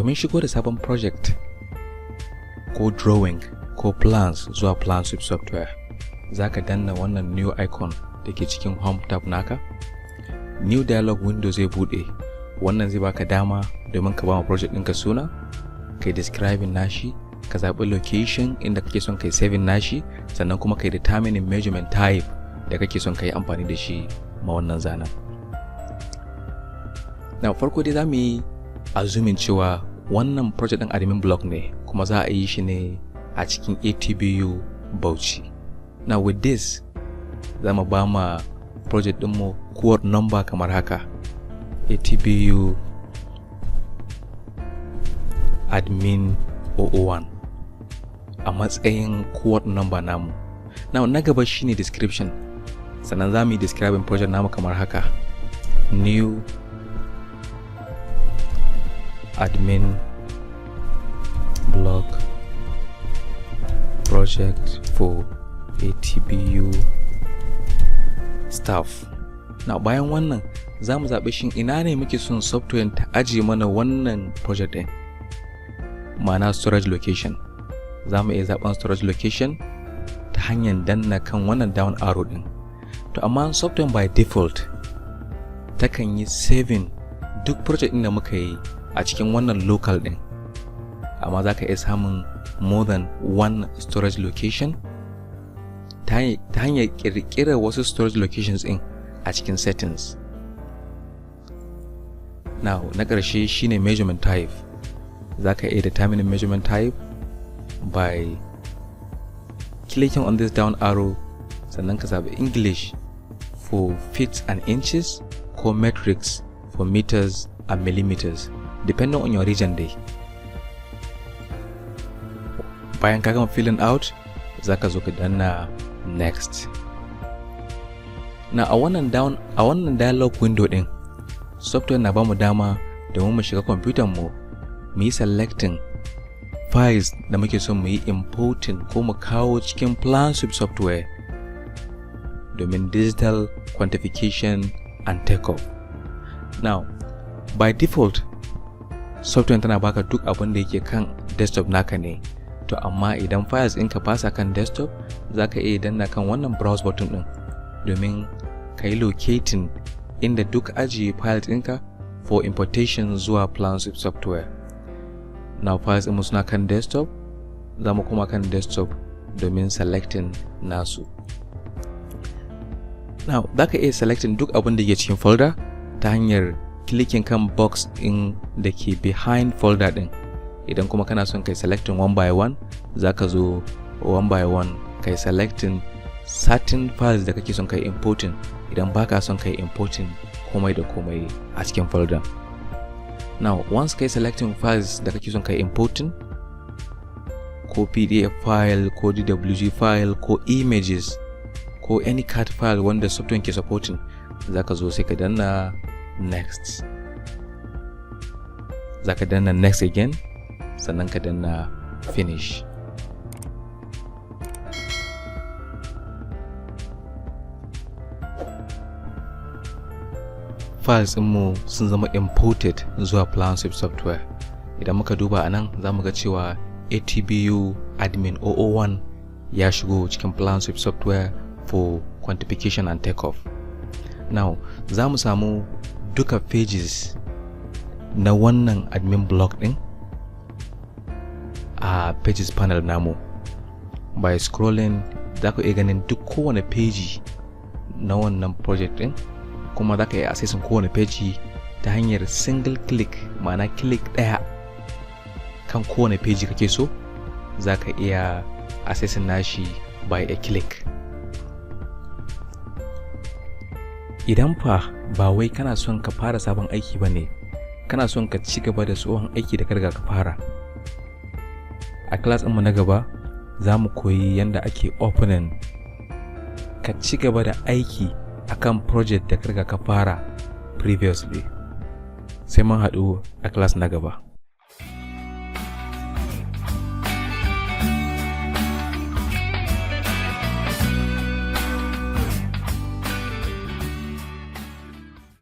domin shigo da sabon project ko drawing ko plans zuwa PLANSWIFT software, zaka danna wannan new icon da ke cikin home tab naka. New dialog window zai bude. Wannan zai baka dama domin ka ba ma project ɗinka suna, kai describing nashi, ka zaɓi location inda kake son kai saving nashi, sannan kuma kai determining measurement type da kake son kai amfani da shi ma wannan zanen. Na farko dai zamu yi assuming cewa wannan project ɗin admin block ne, kuma za a yi shi ne a cikin ATBU Bauchi. Now with this, zamu ba ma project ɗinmu code number kamar haka: ATBU admin 001 a matsayin code number namu. Now na gaba shine description. Sannan zamu yi describing project namu kamar haka: new admin block project for ATBU staff. Now bayan wannan zamu zaɓi shin ina ne muke son software ta ajiye mana wannan project ɗin, ma'ana storage location. Zamu iya zaɓen storage location ta hanyar danna kan wannan down arrow ɗin. To amma software by default takan yi saving duk project ɗin da muka yi a cikin wannan local ɗin, amma za ka iya samun more than one storage location ta hanyar ƙirƙirar wasu storage locations ɗin a cikin settings. Now na ƙarshe shine measurement type. Za ka iya determining measurement type by clicking on this down arrow, sannan ka zaɓi English for feet and inches ko metrics for meters and millimeters, depending on your region dai. Bayan ka gama filling out, za ka zo ka danna next. Na a wannan dialog window din, software na bamu dama domin mu shiga computer mu yi selecting files da muke son mu yi importing ko mu kawo cikin PLANSWIFT software domin digital quantification and takeoff. Now by default software tana baka duk abin da yake kan desktop naka ne. To amma idan files ɗinka ba sa kan desktop, za ka iya danna kan wannan browse button ɗin domin ka yi locating inda duk ajiye files ɗinka for importation zuwa PLANSWIFT software. Now files ɗinmu suna kan desktop, za mu kuma kan desktop domin selecting nasu. Now za ka iya selecting duk abin da ke cikin folder ta hanyar clicking kan box ɗin da ke behind folder ɗin. Idan kuma kana son kai selecting one by one, za ka zo one by one kai selecting certain files da kake son kai importing. Idan baka son kai importing komai da komai a cikin folder. Now once kai selecting files da kake son kai importing, ko PDF file ko DWG file ko images ko any CAD file wanda software ke supporting, za ka zo sai ka danna next. Za ka danna next again, sannan ka danna finish. Files ɗinmu sun zama imported zuwa PLANSWIFT software. Idan muka duba a nan, za mu ga cewa ATBU admin 001 ya shigo cikin PLANSWIFT software for quantification and takeoff. Now za mu samu duka pages na wannan admin block ɗin a pages panel namu. By scrolling, za ku iya ganin duk kowane page na wannan project ɗin, kuma za ka iya accessing kowane page ta hanyar single click, ma'ana click ɗaya kan kowane page kake so, za ka iya accessing nashi by a click. Idan fa ba wai kana son ka fara sabon aiki ba ne, kana son ka ci gaba da tsohon aiki da ka riga ka fara, a class ɗinmu na gaba za mu koyi yadda ake opening ka ci gaba da aiki akan project da ka riga ka fara previously. Sai mun haɗu a class na gaba.